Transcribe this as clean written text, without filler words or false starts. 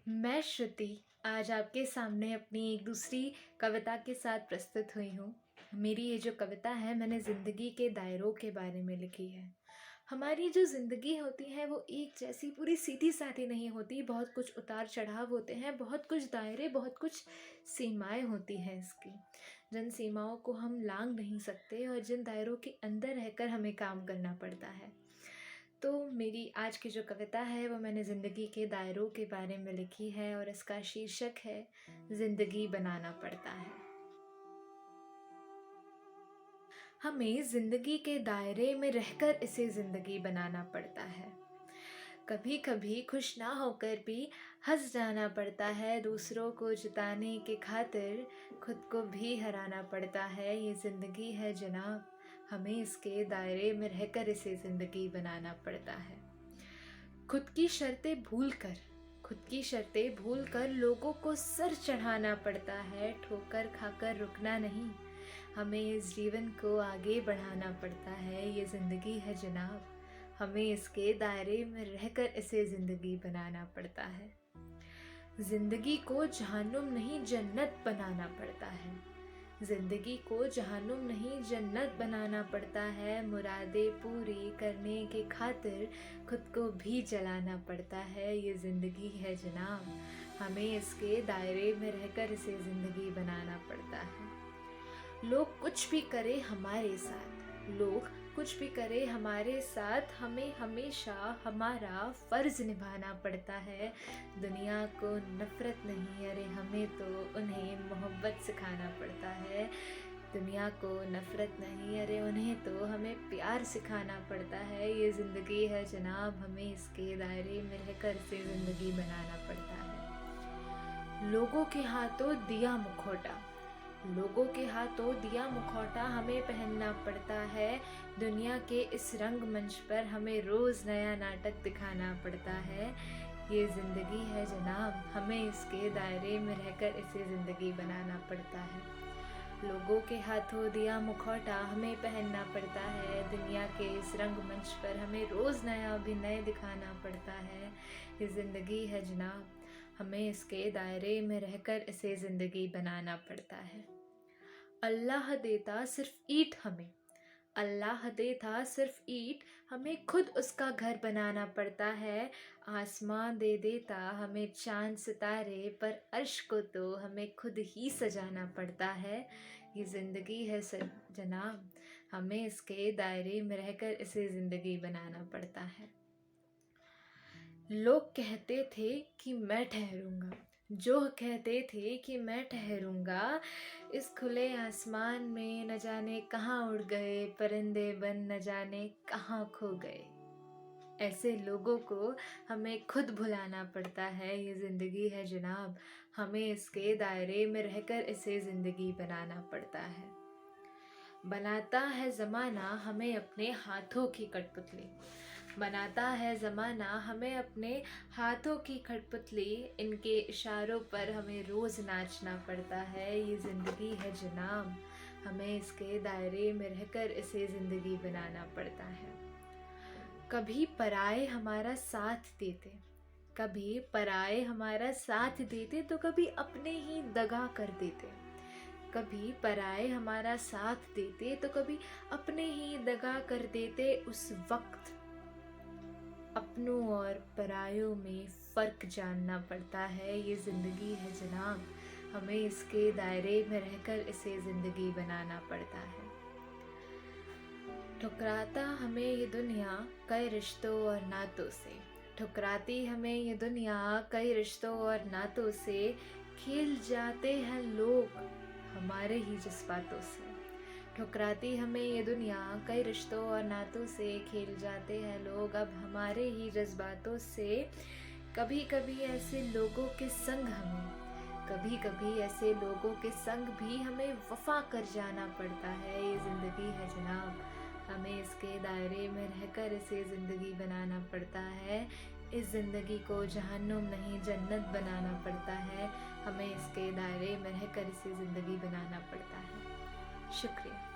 मैं श्रुति आज आपके सामने अपनी एक दूसरी कविता के साथ प्रस्तुत हुई हूँ। मेरी ये जो कविता है मैंने ज़िंदगी के दायरों के बारे में लिखी है। हमारी जो ज़िंदगी होती है वो एक जैसी पूरी सीधी साधी नहीं होती, बहुत कुछ उतार चढ़ाव होते हैं, बहुत कुछ दायरे, बहुत कुछ सीमाएं होती हैं इसकी, जिन सीमाओं को हम लांघ नहीं सकते और जिन दायरों के अंदर रहकर हमें काम करना पड़ता है। तो मेरी आज की जो कविता है वो मैंने ज़िंदगी के दायरों के बारे में लिखी है और इसका शीर्षक है ज़िंदगी बनाना पड़ता है। हमें ज़िंदगी के दायरे में रहकर इसे ज़िंदगी बनाना पड़ता है। कभी कभी खुश ना होकर भी हंस जाना पड़ता है, दूसरों को जिताने के खातिर खुद को भी हराना पड़ता है। ये ज़िंदगी है जनाब, हमें इसके दायरे में रहकर इसे ज़िंदगी बनाना पड़ता है। खुद की शर्तें भूल कर लोगों को सर चढ़ाना पड़ता है, ठोकर खाकर रुकना नहीं, हमें इस जीवन को आगे बढ़ाना पड़ता है। ये ज़िंदगी है जनाब, हमें इसके दायरे में रहकर इसे ज़िंदगी बनाना पड़ता है। ज़िंदगी को जहन्नुम नहीं जन्नत बनाना पड़ता है, ज़िंदगी को जहन्नुम नहीं जन्नत बनाना पड़ता है। मुरादें पूरी करने के खातिर खुद को भी जलाना पड़ता है। ये ज़िंदगी है जनाब, हमें इसके दायरे में रहकर इसे ज़िंदगी बनाना पड़ता है। लोग कुछ भी करे हमारे साथ, हमें हमेशा हमारा फ़र्ज़ निभाना पड़ता है। दुनिया को नफ़रत नहीं, अरे हमें तो उन्हें मोहब्बत सिखाना पड़ता है। दुनिया को नफ़रत नहीं, अरे उन्हें तो हमें प्यार सिखाना पड़ता है। ये ज़िंदगी है जनाब, हमें इसके दायरे में रहकर इसे ज़िंदगी बनाना पड़ता है। लोगों के हाथों दिया मुखौटा हमें पहनना पड़ता है। दुनिया के इस रंगमंच पर हमें रोज़ नया नाटक दिखाना पड़ता है। ये ज़िंदगी है जनाब, हमें इसके दायरे में रहकर इसे ज़िंदगी बनाना पड़ता है। लोगों के हाथों दिया मुखौटा हमें पहनना पड़ता है। दुनिया के इस रंगमंच पर हमें रोज़ नया अभिनय दिखाना पड़ता है। ये ज़िंदगी है जनाब, हमें इसके दायरे में रहकर इसे ज़िंदगी बनाना पड़ता है। अल्लाह देता सिर्फ ईंट, हमें खुद उसका घर बनाना पड़ता है। आसमां दे देता हमें चांद सितारे, पर अर्श को तो हमें खुद ही सजाना पड़ता है। ये ज़िंदगी है जनाब, हमें इसके दायरे में रहकर इसे ज़िंदगी बनाना पड़ता है। लोग कहते थे कि मैं ठहरूंगा, इस खुले आसमान में न जाने कहाँ उड़ गए, परिंदे बन न जाने कहाँ खो गए। ऐसे लोगों को हमें खुद भुलाना पड़ता है। ये ज़िंदगी है जनाब, हमें इसके दायरे में रहकर इसे ज़िंदगी बनाना पड़ता है। बनाता है ज़माना हमें अपने हाथों की कठपुतली, इनके इशारों पर हमें रोज़ नाचना पड़ता है। ये ज़िंदगी है जनाब, हमें इसके दायरे में रहकर इसे ज़िंदगी बनाना पड़ता है। कभी पराए हमारा साथ देते तो कभी अपने ही दगा कर देते। उस वक्त अपनों और परायों में फ़र्क जानना पड़ता है। ये ज़िंदगी है जनाब, हमें इसके दायरे में रहकर इसे ज़िंदगी बनाना पड़ता है। ठुकराती हमें ये दुनिया कई रिश्तों और नातों से, खेल जाते हैं लोग हमारे ही जज्बातों से। ठुकराती हमें ये दुनिया कई रिश्तों और नातों से, खेल जाते हैं लोग अब हमारे ही जज्बातों से। कभी कभी ऐसे लोगों के संग भी हमें वफा कर जाना पड़ता है। ये ज़िंदगी है जनाब, हमें इसके दायरे में रहकर इसे ज़िंदगी बनाना पड़ता है। इस ज़िंदगी को जहन्नुम नहीं जन्नत बनाना पड़ता है, हमें इसके दायरे में रहकर इसे ज़िंदगी बनाना पड़ता है। शुक्रिया।